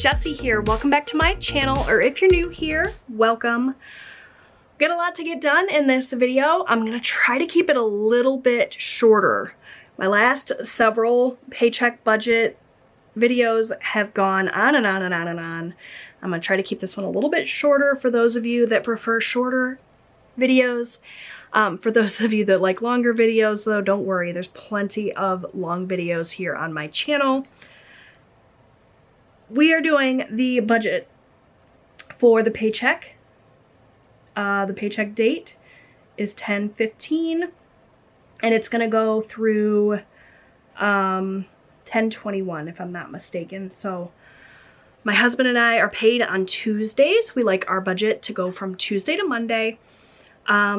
Jessie here. Welcome back to my channel, or if you're new here, welcome. Got a lot to get done in this video. I'm gonna try to keep it a little bit shorter. My last several paycheck budget videos have gone on and on and on and on. I'm gonna try to keep this one a little bit shorter for those of you that prefer shorter videos. For those of you that like longer videos though, don't worry, there's plenty of long videos here on my channel. We are doing the budget for the paycheck. The paycheck date is 10/15 and it's gonna go through 10/21 if I'm not mistaken. So my husband and I are paid on Tuesdays. We like our budget to go from Tuesday to Monday.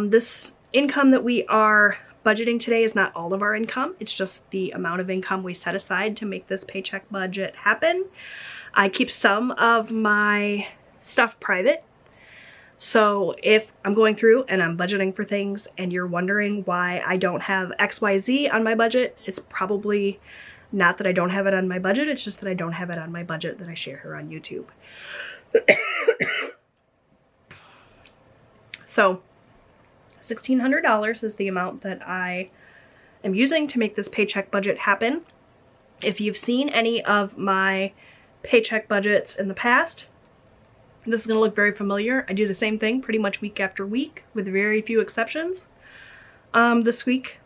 This income that we are budgeting today is not all of our income. It's just the amount of income we set aside to make this paycheck budget happen. I keep some of my stuff private. So if I'm going through and I'm budgeting for things and you're wondering why I don't have XYZ on my budget, it's probably not that I don't have it on my budget, it's just that I don't have it on my budget that I share here on YouTube. So $1,600 is the amount that I am using to make this paycheck budget happen. If you've seen any of my paycheck budgets in the past, this is going to look very familiar. I do the same thing pretty much week after week with very few exceptions. This week,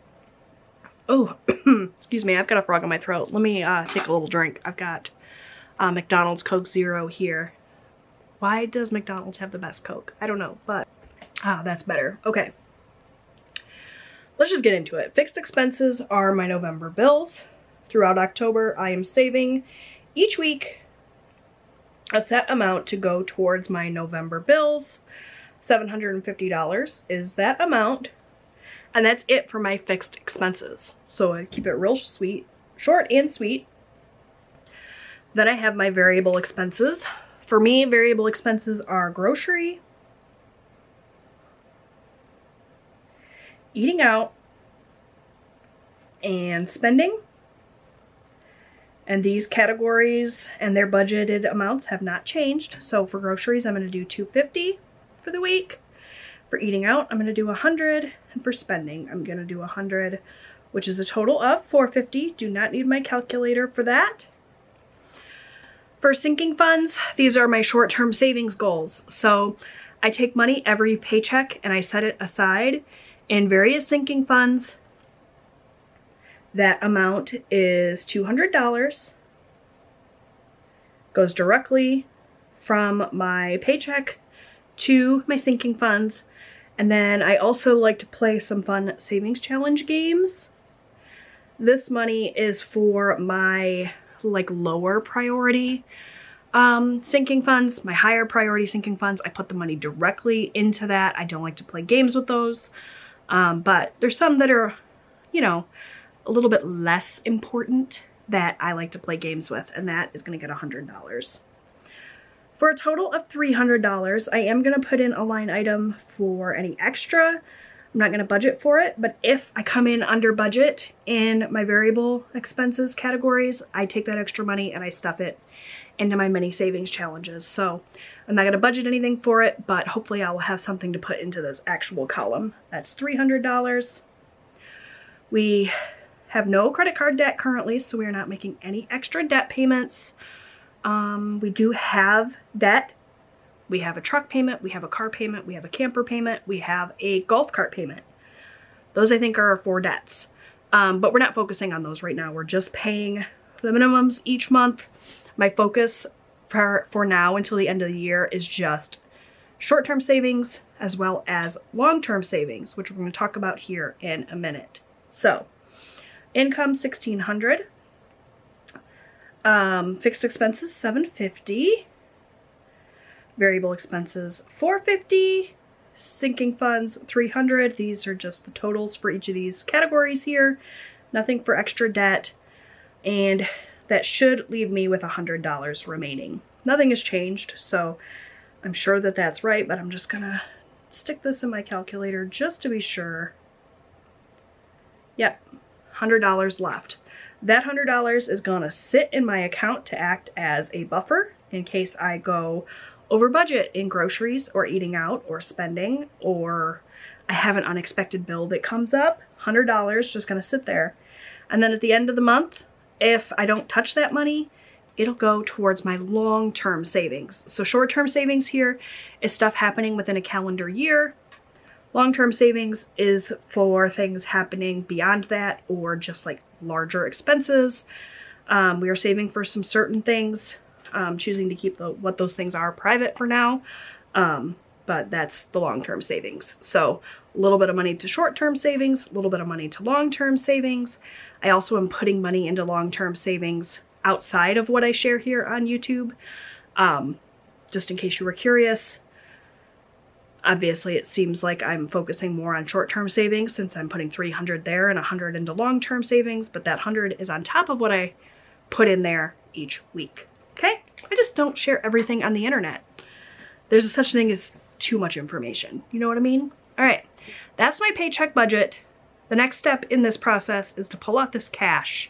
oh, excuse me, I've got a frog in my throat. Let me take a little drink. I've got McDonald's Coke Zero here. Why does McDonald's have the best Coke? I don't know, but that's better. Okay. Let's just get into it. Fixed expenses are my November bills. Throughout October, I am saving each week a set amount to go towards my November bills. $750 is that amount, and that's it for my fixed expenses. So I keep it real sweet, short and sweet. Then I have my variable expenses. For me, variable expenses are grocery, eating out, and spending. And these categories and their budgeted amounts have not changed. So for groceries, I'm going to do $250 for the week. For eating out, I'm going to do $100. And for spending, I'm going to do $100, which is a total of $450. Do not need my calculator for that. For sinking funds, these are my short-term savings goals. So I take money every paycheck and I set it aside in various sinking funds. That amount is $200, goes directly from my paycheck to my sinking funds. And then I also like to play some fun savings challenge games. This money is for my lower priority sinking funds. My higher priority sinking funds, I put the money directly into that. I don't like to play games with those. But there's some that are, you know, a little bit less important that I like to play games with, and that is going to get $100. For a total of $300, I am going to put in a line item for any extra. I'm not going to budget for it, but if I come in under budget in my variable expenses categories, I take that extra money and I stuff it into my mini savings challenges. So I'm not going to budget anything for it, but hopefully I will have something to put into this actual column. That's $300. We have no credit card debt currently, so we are not making any extra debt payments. We do have debt. We have a truck payment, we have a car payment, we have a camper payment, we have a golf cart payment. Those I think are our 4 debts. But we're not focusing on those right now. We're just paying the minimums each month. My focus for now until the end of the year is just short-term savings as well as long-term savings, which we're going to talk about here in a minute. So income $1,600, fixed expenses $750, variable expenses $450, sinking funds $300. These are just the totals for each of these categories here. Nothing for extra debt, and that should leave me with $100 remaining. Nothing has changed, so I'm sure that that's right, but I'm just gonna stick this in my calculator just to be sure. Yep, $100 left. That $100 is gonna sit in my account to act as a buffer in case I go over budget in groceries or eating out or spending, or I have an unexpected bill that comes up, $100 just gonna sit there. And then at the end of the month, if I don't touch that money, it'll go towards my long-term savings. So short-term savings here is stuff happening within a calendar year. Long-term savings is for things happening beyond that or just like larger expenses. We are saving for some certain things, choosing to keep what those things are private for now. But that's the long-term savings. So a little bit of money to short-term savings, a little bit of money to long-term savings. I also am putting money into long-term savings outside of what I share here on YouTube. Just in case you were curious. Obviously, it seems like I'm focusing more on short-term savings since I'm putting $300 there and $100 into long-term savings, but that $100 is on top of what I put in there each week. Okay? I just don't share everything on the internet. There's a such thing as too much information. You know what I mean? All right. That's my paycheck budget. The next step in this process is to pull out this cash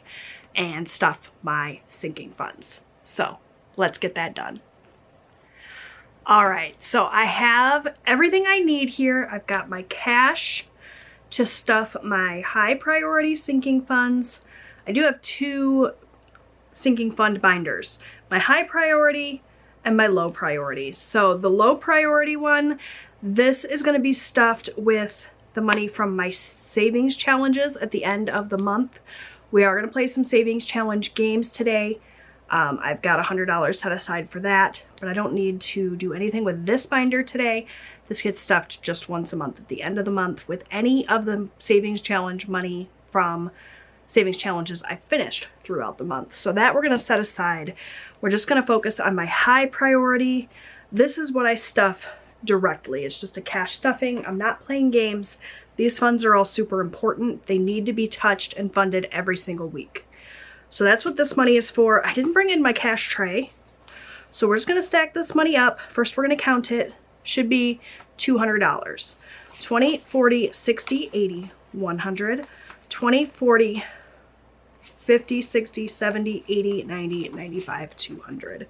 and stuff my sinking funds. So let's get that done. All right, so I have everything I need here. I've got my cash to stuff my high priority sinking funds. I do have 2 sinking fund binders, my high priority and my low priority. So the low priority one, this is gonna be stuffed with the money from my savings challenges at the end of the month. We are gonna play some savings challenge games today. I've got $100 set aside for that, but I don't need to do anything with this binder today. This gets stuffed just once a month at the end of the month with any of the savings challenge money from savings challenges I finished throughout the month. So that we're gonna set aside. We're just gonna focus on my high priority. This is what I stuff directly. It's just a cash stuffing. I'm not playing games. These funds are all super important. They need to be touched and funded every single week. So that's what this money is for. I didn't bring in my cash tray. So we're just gonna stack this money up. First, we're gonna count it. Should be $200. 20, 40, 60, 80, 100, 20, 40, 50, 60, 70, 80, 90, 95, 200.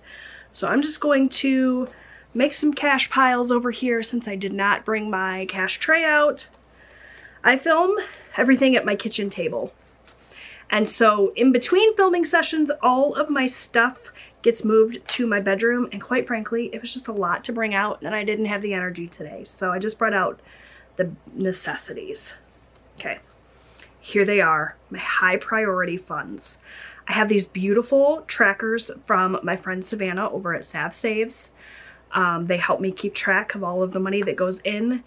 So I'm just going to make some cash piles over here since I did not bring my cash tray out. I film everything at my kitchen table. And so in between filming sessions, all of my stuff gets moved to my bedroom. And quite frankly, it was just a lot to bring out and I didn't have the energy today. So I just brought out the necessities. Okay, here they are, my high priority funds. I have these beautiful trackers from my friend Savannah over at Sav Saves. They help me keep track of all of the money that goes in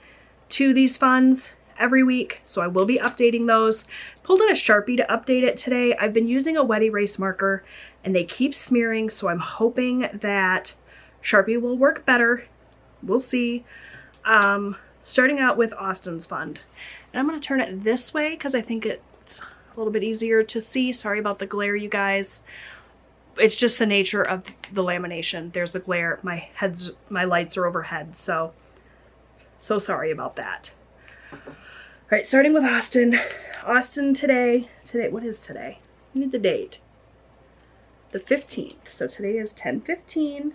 to these funds every week, so I will be updating those. Pulled in a Sharpie to update it today. I've been using a wet erase marker and they keep smearing, so I'm hoping that Sharpie will work better. We'll see. Starting out with Austin's fund. And I'm gonna turn it this way because I think it's a little bit easier to see. Sorry about the glare, you guys. It's just the nature of the lamination. There's the glare. My lights are overhead, so sorry about that. All right, starting with Austin. Austin today, what is today? I need the date. The 15th, so today is 10/15.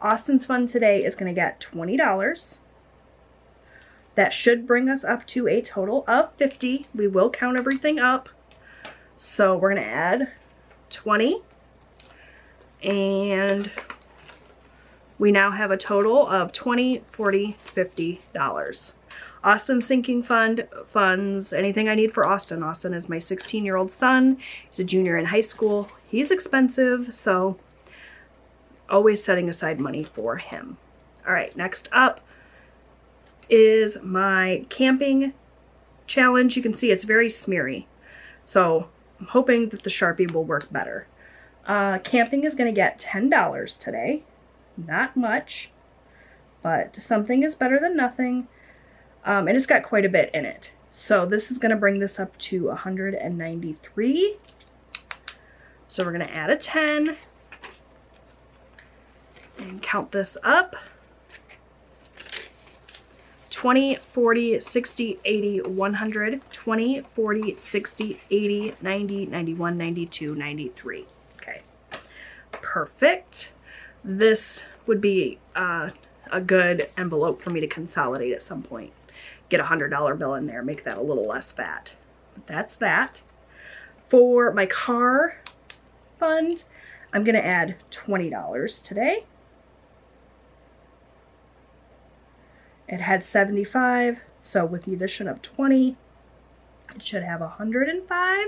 Austin's fund today is gonna get $20. That should bring us up to a total of $50. We will count everything up. So we're gonna add 20, and we now have a total of $20, $40, $50. Austin sinking funds, anything I need for Austin. Austin is my 16-year-old son. He's a junior in high school. He's expensive, so always setting aside money for him. All right, next up is my camping challenge. You can see it's very smeary, so I'm hoping that the Sharpie will work better. Camping is gonna get $10 today. Not much, but something is better than nothing. And it's got quite a bit in it. So this is gonna bring this up to 193. So we're gonna add a 10 and count this up. 20, 40, 60, 80, 100, 20, 40, 60, 80, 90, 91, 92, 93. Okay, perfect. This would be a good envelope for me to consolidate at some point. Get a $100 bill in there, make that a little less fat. But that's that. For my car fund, I'm gonna add $20 today. It had 75, so with the addition of 20, it should have 105.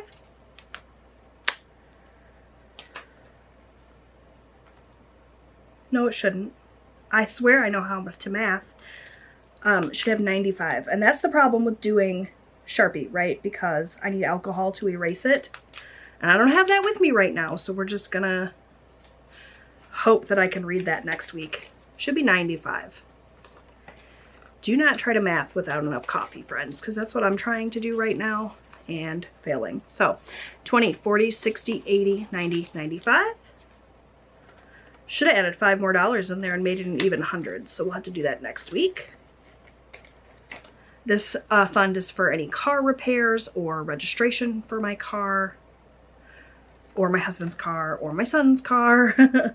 No, it shouldn't. I swear I know how to math. It should have 95. And that's the problem with doing Sharpie, right? Because I need alcohol to erase it. And I don't have that with me right now, so we're just gonna hope that I can read that next week. Should be 95. Do not try to math without enough coffee, friends, because that's what I'm trying to do right now and failing. So 20, 40, 60, 80, 90, 95. Should have added $5 more in there and made it an even 100, so we'll have to do that next week. This fund is for any car repairs or registration for my car, or my husband's car, or my son's car.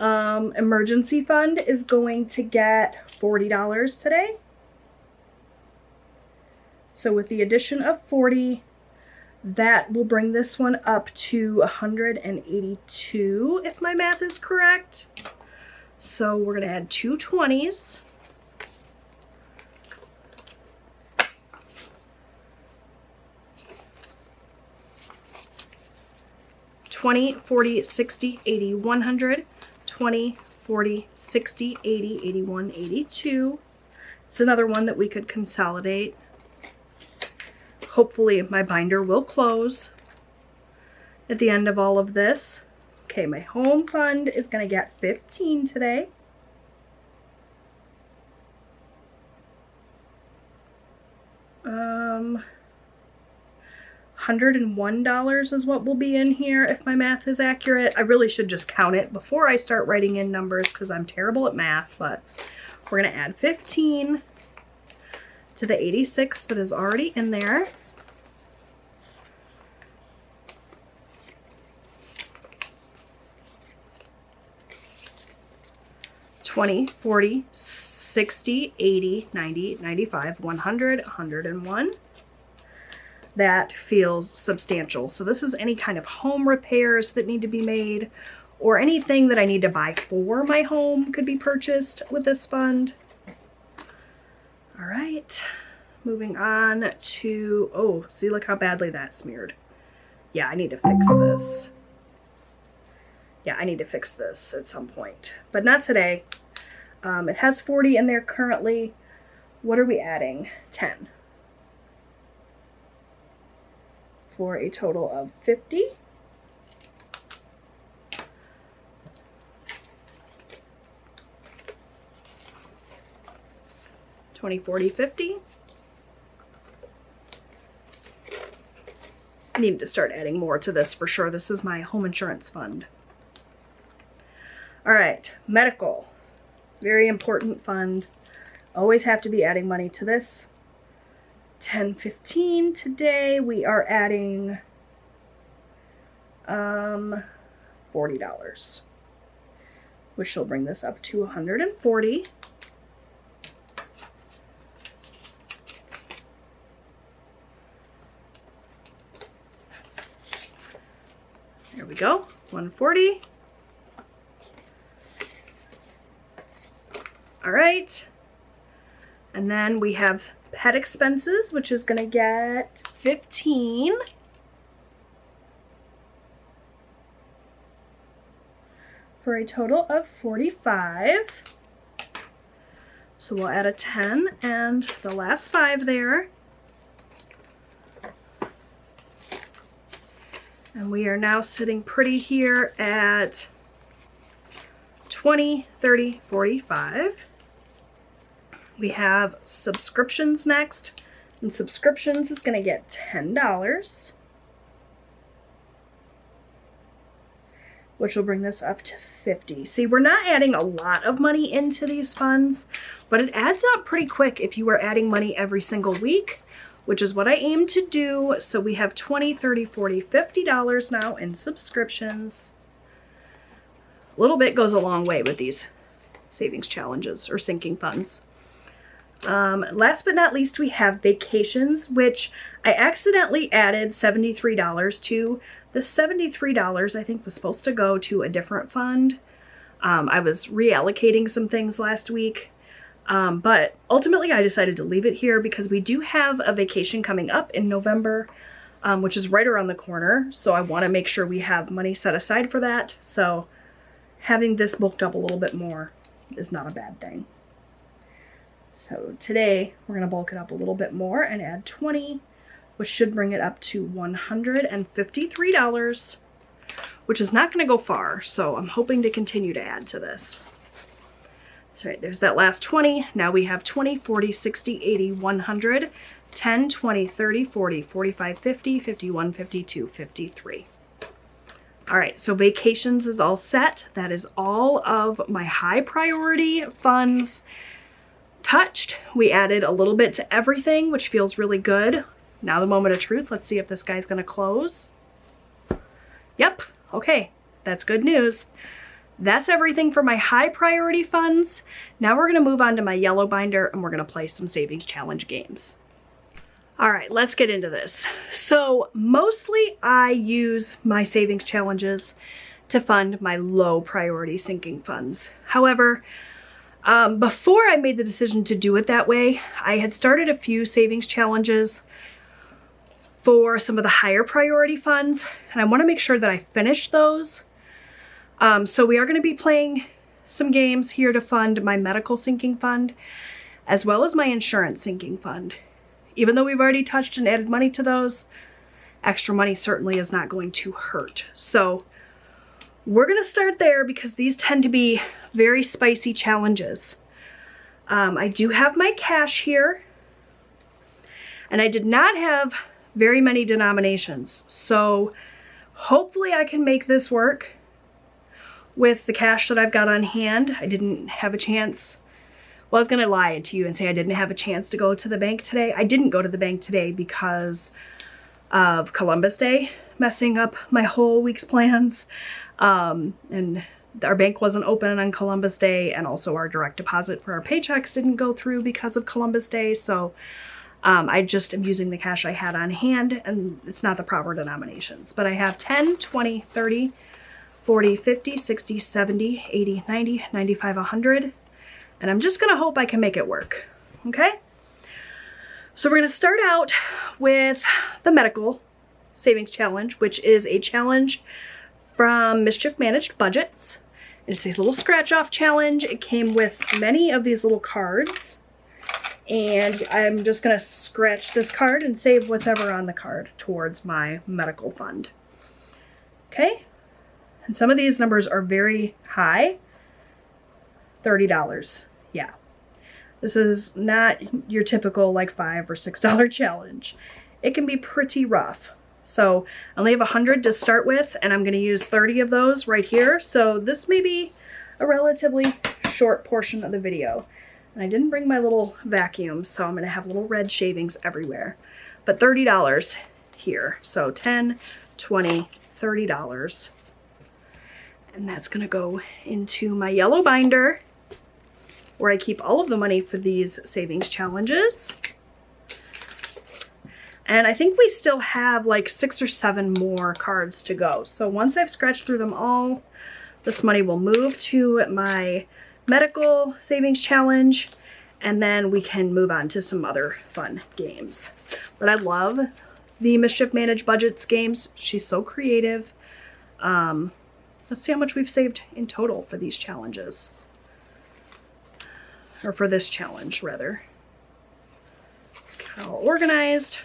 Emergency fund is going to get $40 today. So with the addition of 40, that will bring this one up to 182, if my math is correct. So we're gonna add 2 20s. $20, $40, $60, $80, $100, $20, $40, $60, $80, $81, $82. It's another one that we could consolidate. Hopefully my binder will close at the end of all of this. Okay, my home fund is going to get 15 today. $101 is what will be in here if my math is accurate. I really should just count it before I start writing in numbers because I'm terrible at math, but we're going to add 15 to the 86 that is already in there. $20, $40, $60, $80, $90, $95, $100, $101. That feels substantial. So this is any kind of home repairs that need to be made, or anything that I need to buy for my home could be purchased with this fund. All right, moving on to, oh, see, look how badly that smeared. Yeah, I need to fix this. Yeah, I need to fix this at some point, but not today. It has 40 in there currently. What are we adding? 10. For a total of 50. $20, $40, $50. I need to start adding more to this for sure. This is my home insurance fund. All right, medical. Very important fund. Always have to be adding money to this. 10, 15 today. We are adding $40, which will bring this up to 140. There we go, 140. All right, and then we have pet expenses, which is going to get 15. For a total of 45. So we'll add a 10 and the last 5 there. And we are now sitting pretty here at 20, 30, 45. We have subscriptions next, and subscriptions is going to get $10, which will bring this up to 50. See, we're not adding a lot of money into these funds, but it adds up pretty quick if you were adding money every single week, which is what I aim to do. So we have $20, $30, $40, $50 now in subscriptions. A little bit goes a long way with these savings challenges or sinking funds. Last but not least, we have vacations, which I accidentally added $73 to. The $73 I think was supposed to go to a different fund. I was reallocating some things last week, but ultimately I decided to leave it here because we do have a vacation coming up in November, which is right around the corner. So I want to make sure we have money set aside for that. So having this bulked up a little bit more is not a bad thing. So today we're going to bulk it up a little bit more and add 20, which should bring it up to $153, which is not going to go far. So I'm hoping to continue to add to this. That's right, there's that last 20. Now we have 20, 40, 60, 80, 100, 10, 20, 30, 40, 45, 50, 51, 52, 53. All right, so vacations is all set. That is all of my high priority funds touched. We added a little bit to everything, which feels really good. Now the moment of truth. Let's see if this guy's gonna close. Yep, okay, that's good news. That's everything for my high priority funds. Now we're gonna move on to my yellow binder and we're gonna play some savings challenge games. All right, let's get into this. So mostly I use my savings challenges to fund my low priority sinking funds. However, before I made the decision to do it that way, I had started a few savings challenges for some of the higher priority funds, and I want to make sure that I finish those. So we are going to be playing some games here to fund my medical sinking fund, as well as my insurance sinking fund. Even though we've already touched and added money to those, extra money certainly is not going to hurt. So we're going to start there because these tend to be very spicy challenges. I do have my cash here, and I did not have very many denominations. So hopefully I can make this work with the cash that I've got on hand. I didn't have a chance. Well, I was going to lie to you and say I didn't have a chance to go to the bank today. I didn't go to the bank today because of Columbus Day messing up my whole week's plans. And our bank wasn't open on Columbus Day, and also our direct deposit for our paychecks didn't go through because of Columbus Day. So I just am using the cash I had on hand, and it's not the proper denominations. But I have 10, 20, 30, 40, 50, 60, 70, 80, 90, 95, 100. And I'm just going to hope I can make it work. Okay? So we're going to start out with the medical savings challenge, which is a challenge from Mischief Managed Budgets. It's a little scratch off challenge. It came with many of these little cards, and I'm just gonna scratch this card and save whatever on the card towards my medical fund. Okay, and some of these numbers are very high. $30, yeah. This is not your typical like $5 or $6 challenge. It can be pretty rough. So I only have 100 to start with, and I'm going to use 30 of those right here. So this may be a relatively short portion of the video. And I didn't bring my little vacuum, so I'm going to have little red shavings everywhere. But $30 here. So 10, 20, $30. And that's going to go into my yellow binder, where I keep all of the money for these savings challenges. And I think we still have like 6 or 7 more cards to go. So once I've scratched through them all, this money will move to my medical savings challenge, and then we can move on to some other fun games. But I love the Mischief Managed Budgets games. She's so creative. Let's see how much we've saved in total for these challenges. Or for this challenge, rather. Let's get it all organized.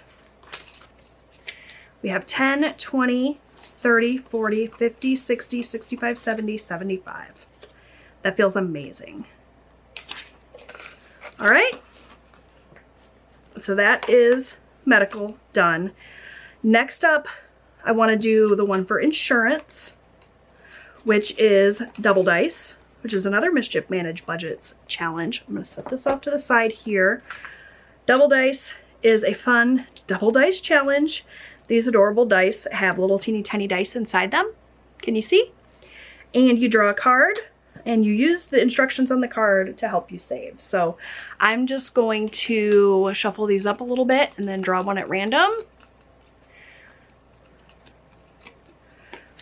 We have 10, 20, 30, 40, 50, 60, 65, 70, 75. That feels amazing. All right. So that is medical done. Next up, I want to do the one for insurance, which is Double Dice, which is another Mischief Managed Budgets challenge. I'm going to set this off to the side here. Double Dice is a fun double dice challenge. These adorable dice have little teeny tiny dice inside them. Can you see? and you draw a card and you use the instructions on the card to help you save. So I'm just going to shuffle these up a little bit and then draw one at random.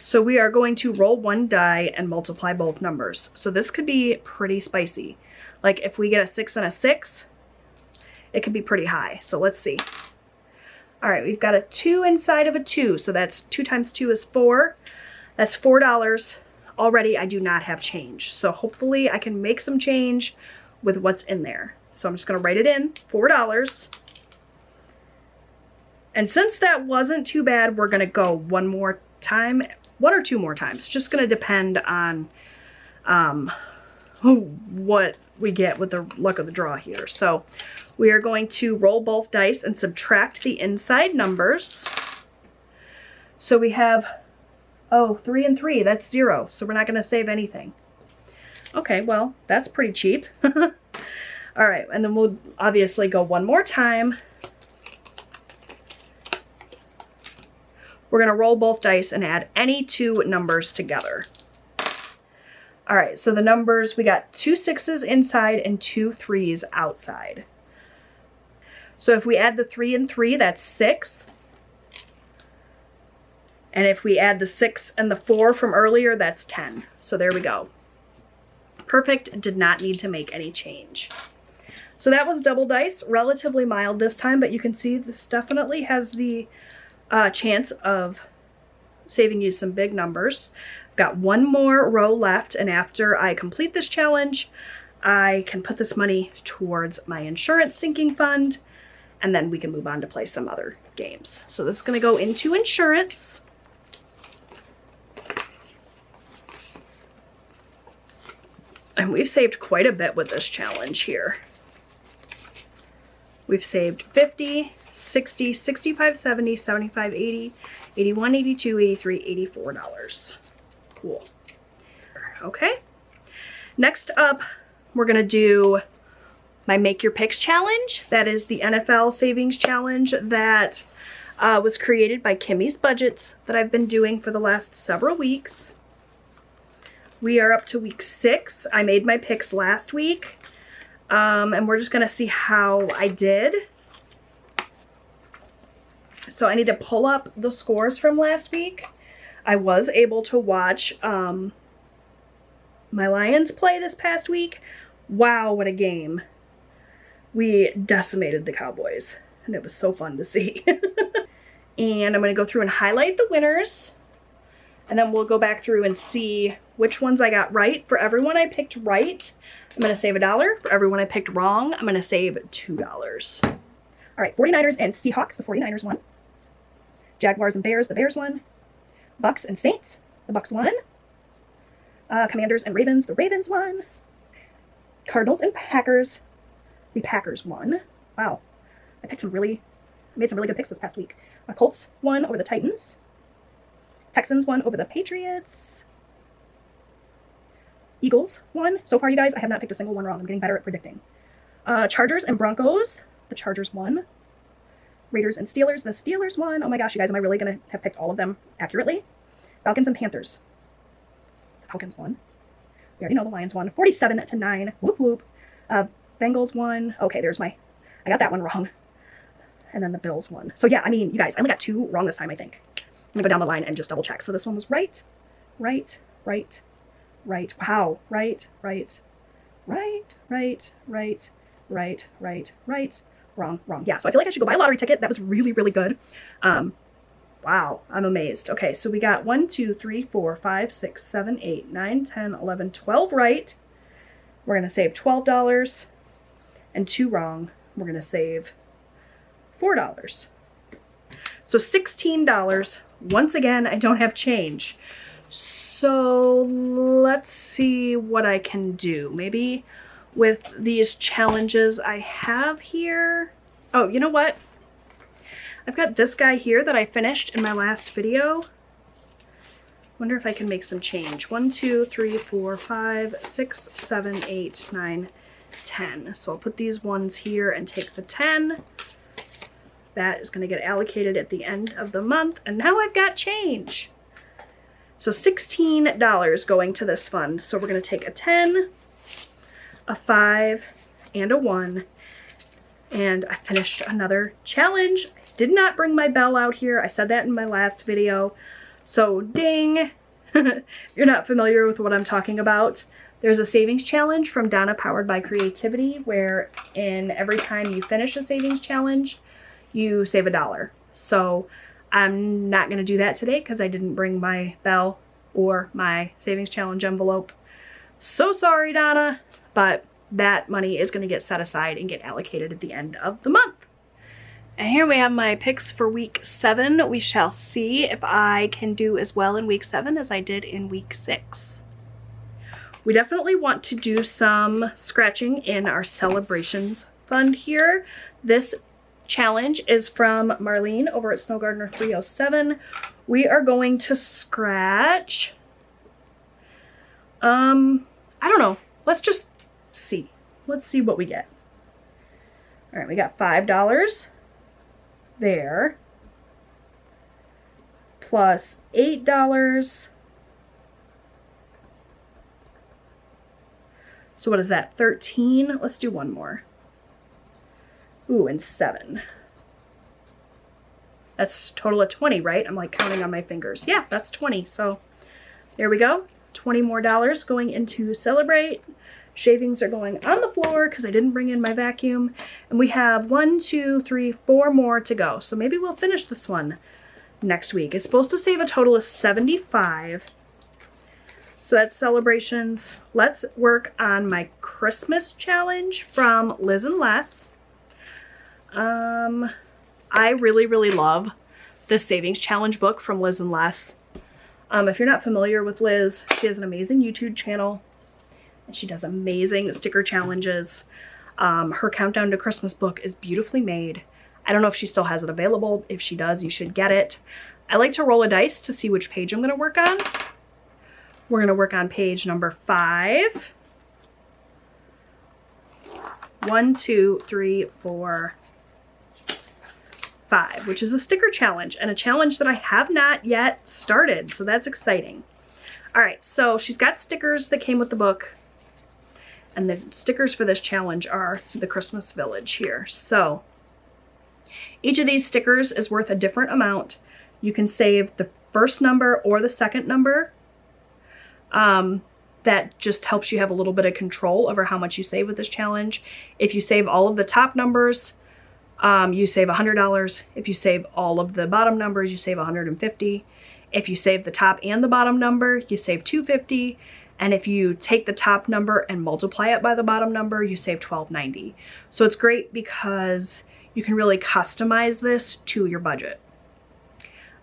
So we are going to roll one die and multiply both numbers. So this could be pretty spicy. Like if we get a 6 and a 6, it could be pretty high. So let's see. All right, we've got a 2 inside of a 2. So that's 2 times 2 is 4. That's $4. Already I do not have change. So hopefully I can make some change with what's in there. So I'm just gonna write it in, $4. And since that wasn't too bad, we're gonna go one more time, 1 or 2 more times. Just gonna depend on what we get with the luck of the draw here. So we are going to roll both dice and subtract the inside numbers. So we have, oh, 3 and 3, that's 0. So we're not gonna save anything. Okay, well, that's pretty cheap. All right, and then we'll obviously go one more time. We're gonna roll both dice and add any 2 numbers together. All right, so the numbers, we got 2 6s inside and 2 3s outside. So if we add the 3 and 3, that's 6. And if we add the 6 and the 4 from earlier, that's 10. So there we go. Perfect, did not need to make any change. So that was double dice, relatively mild this time, but you can see this definitely has the chance of saving you some big numbers. I've got one more row left, and after I complete this challenge, I can put this money towards my insurance sinking fund, and then we can move on to play some other games. So this is gonna go into insurance. And we've saved quite a bit with this challenge here. We've saved 50, 60, 65, 70, 75, 80, 81, 82, 83, $84. Cool. Okay. Next up, we're gonna do my Make Your Picks challenge. That is the NFL savings challenge that was created by Kimmy's Budgets that I've been doing for the last several weeks. We are up to week 6. I made my picks last week, and we're just gonna see how I did. So I need to pull up the scores from last week. I was able to watch my Lions play this past week. Wow, what a game. We decimated the Cowboys, and it was so fun to see. And I'm gonna go through and highlight the winners, and then we'll go back through and see which ones I got right. For everyone I picked right, I'm gonna save $1. For everyone I picked wrong, I'm gonna save $2. All right, 49ers and Seahawks, the 49ers won. Jaguars and Bears, the Bears won. Bucks and Saints, the Bucks won. Commanders and Ravens, the Ravens won. Cardinals and Packers, the Packers won. Wow, I made some really good picks this past week. Colts won over the Titans. Texans won over the Patriots. Eagles won. So far, you guys, I have not picked a single one wrong. I'm getting better at predicting. Chargers and Broncos, the Chargers won. Raiders and Steelers, the Steelers won. Oh my gosh, you guys, am I really going to have picked all of them accurately? Falcons and Panthers, the Falcons won. We already know the Lions won. 47-9. Whoop whoop. Bengals won. Okay, I got that one wrong. And then the Bills won. So yeah, I mean, you guys, I only got 2 wrong this time, I think. I'm gonna go down the line and just double check. So this one was right, right, right, right. Wow, right, right, right, right, right, right, right, right. Wrong, wrong. Yeah, so I feel like I should go buy a lottery ticket. That was really, really good. Wow, I'm amazed. Okay, so we got 1, 2, 3, 4, 5, 6, 7, 8, 9, 10, 11, 12 right. We're gonna save $12, and 2 wrong. We're gonna save $4. So $16. Once again, I don't have change. So let's see what I can do. Maybe with these challenges I have here. Oh, you know what? I've got this guy here that I finished in my last video. Wonder if I can make some change. 1, 2, 3, 4, 5, 6, 7, 8, 9, 10. So I'll put these ones here and take the 10. That is going to get allocated at the end of the month, and now I've got change. So $16 going to this fund. So we're gonna take a 10, a 5, and a 1. And I finished another challenge. I did not bring my bell out here. I said that in my last video. So ding. If you're not familiar with what I'm talking about, there's a savings challenge from Donna Powered by Creativity where in every time you finish a savings challenge, you save $1. So I'm not going to do that today because I didn't bring my bell or my savings challenge envelope. So sorry, Donna, but that money is going to get set aside and get allocated at the end of the month. And here we have my picks for week 7. We shall see if I can do as well in week 7 as I did in week 6. We definitely want to do some scratching in our celebrations fund here. This challenge is from Marlene over at Snow Gardener 307. We are going to scratch, I don't know. Let's just see. Let's see what we get. All right, we got $5 there, plus $8. So what is that, 13? Let's do one more. Ooh, and 7. That's total of 20, right? I'm like counting on my fingers. Yeah, that's 20. So there we go. 20 more dollars going into Celebrate. Shavings are going on the floor because I didn't bring in my vacuum. And we have 1, 2, 3, 4 more to go. So maybe we'll finish this one next week. It's supposed to save a total of $75. So that's celebrations. Let's work on my Christmas challenge from Liz and Les. I really, really love this savings challenge book from Liz and Les. If you're not familiar with Liz, she has an amazing YouTube channel. And she does amazing sticker challenges. Her Countdown to Christmas book is beautifully made. I don't know if she still has it available. If she does, you should get it. I like to roll a dice to see which page I'm going to work on. We're going to work on page number 5. 1, 2, 3, 4, 5, which is a sticker challenge and a challenge that I have not yet started. So that's exciting. All right, so she's got stickers that came with the book. And the stickers for this challenge are the Christmas Village here. So each of these stickers is worth a different amount. You can save the first number or the second number. That just helps you have a little bit of control over how much you save with this challenge. If you save all of the top numbers, you save $100. If you save all of the bottom numbers, you save $150. If you save the top and the bottom number, you save $250. And if you take the top number and multiply it by the bottom number, you save $12.90. So it's great because you can really customize this to your budget.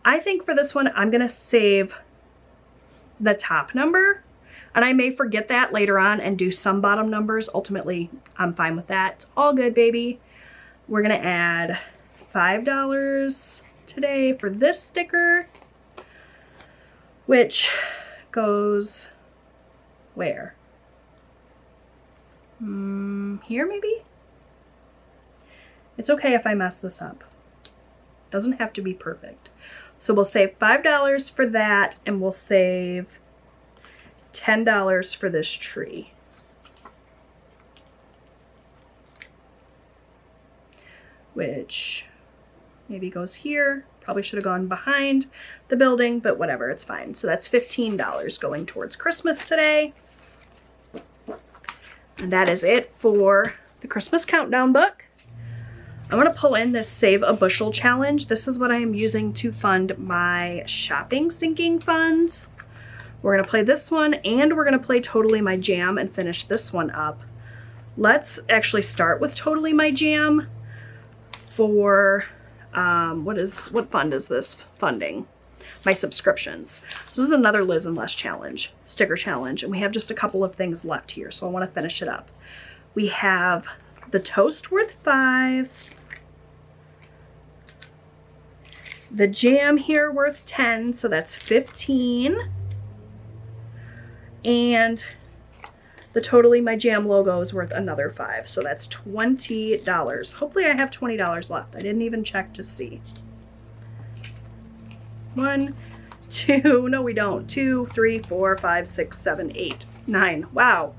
I think for this one, I'm gonna save the top number, and I may forget that later on and do some bottom numbers. Ultimately, I'm fine with that. It's all good, baby. We're gonna add $5 today for this sticker, which goes where? Here maybe? It's okay if I mess this up. Doesn't have to be perfect. So we'll save $5 for that, and we'll save $10 for this tree. Which maybe goes here. Probably should have gone behind the building, but whatever, it's fine. So that's $15 going towards Christmas today. And that is it for the Christmas Countdown book. I want to pull in this Save a Bushel challenge. This is what I am using to fund my shopping sinking fund. We're going to play this one, and we're going to play Totally My Jam and finish this one up. Let's actually start with Totally My Jam for, what fund is this funding? My subscriptions. So this is another Liz and Les challenge, sticker challenge, and we have just a couple of things left here, so I want to finish it up. We have the toast worth 5, the jam here worth 10, so that's 15, and the Totally My Jam logo is worth another 5, so that's $20. Hopefully I have $20 left. I didn't even check to see. 1, 2, no we don't, 2, 3, 4, 5, 6, 7, 8, 9. Wow.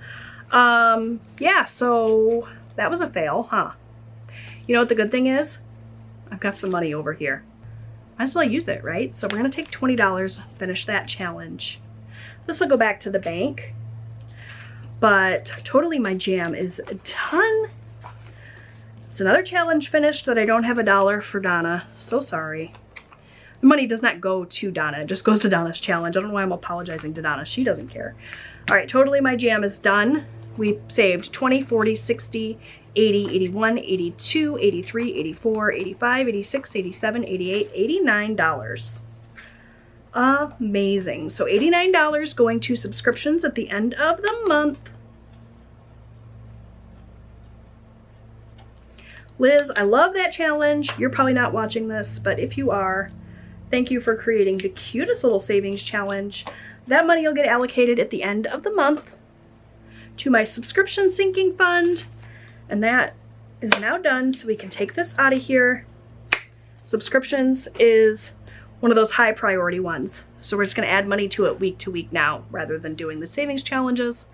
Yeah, so that was a fail, huh? You know what the good thing is? I've got some money over here. Might as well use it, right? So we're gonna take $20, finish that challenge. This will go back to the bank, but totally my jam is done. It's another challenge finished that I don't have $1 for Donna. So sorry. The money does not go to Donna, it just goes to Donna's challenge. I don't know why I'm apologizing to Donna, she doesn't care. All right, totally my jam is done. We saved 20, 40, 60, 80, 81, 82, 83, 84, 85, 86, 87, 88, $89. Amazing. So $89 going to subscriptions at the end of the month. Liz, I love that challenge. You're probably not watching this, but if you are, thank you for creating the cutest little savings challenge. That money will get allocated at the end of the month to my subscription sinking fund. And that is now done, so we can take this out of here. Subscriptions is one of those high priority ones. So we're just gonna add money to it week to week now, rather than doing the savings challenges.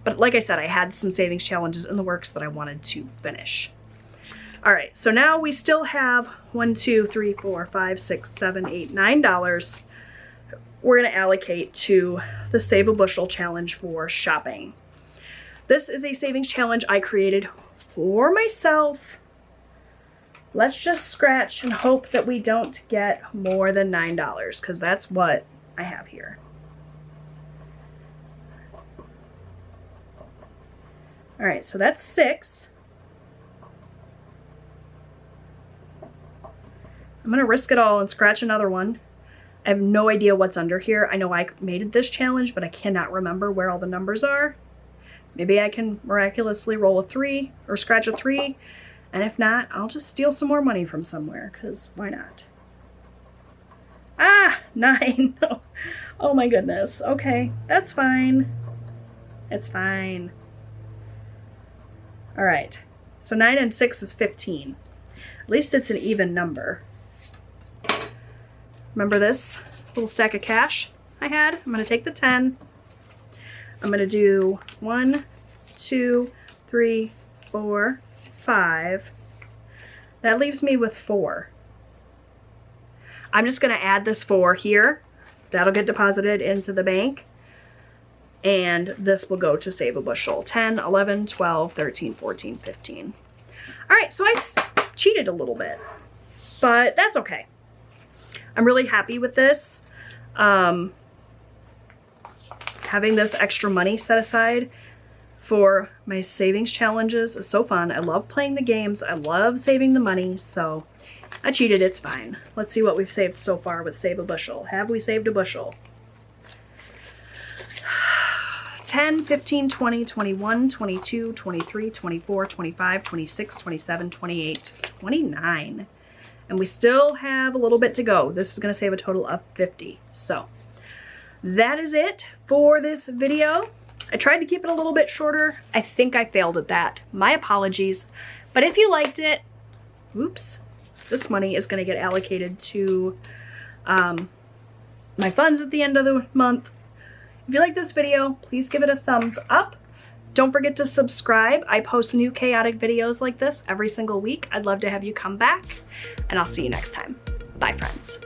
But like I said, I had some savings challenges in the works that I wanted to finish. All right, so now we still have $1, $2, $3, $4, $5, $6, $7, $8, $9 we're gonna allocate to the Save a Bushel challenge for shopping. This is a savings challenge I created for myself. Let's just scratch and hope that we don't get more than $9, because that's what I have here. All right, so that's 6. I'm gonna risk it all and scratch another one. I have no idea what's under here. I know I made this challenge, but I cannot remember where all the numbers are. Maybe I can miraculously roll a 3 or scratch a 3. And if not, I'll just steal some more money from somewhere, because why not? Ah, 9. Oh my goodness. Okay, that's fine. It's fine. All right, so 9 and 6 is 15. At least it's an even number. Remember this little stack of cash I had? I'm gonna take the 10. I'm gonna do 1, 2, 3, 4, 5. That leaves me with 4. I'm just gonna add this 4 here. That'll get deposited into the bank. And this will go to Save a Bushel. 10, 11, 12, 13, 14, 15. All right, so I cheated a little bit, but that's okay. I'm really happy with this. Having this extra money set aside for my savings challenges is so fun. I love playing the games. I love saving the money, so I cheated, it's fine. Let's see what we've saved so far with Save a Bushel. Have we saved a bushel? 10, 15, 20, 21, 22, 23, 24, 25, 26, 27, 28, 29. And we still have a little bit to go. This is gonna save a total of 50. So that is it for this video. I tried to keep it a little bit shorter. I think I failed at that. My apologies. But if you liked it, oops, this money is gonna get allocated to my funds at the end of the month. If you like this video, please give it a thumbs up. Don't forget to subscribe. I post new chaotic videos like this every single week. I'd love to have you come back, and I'll see you next time. Bye, friends.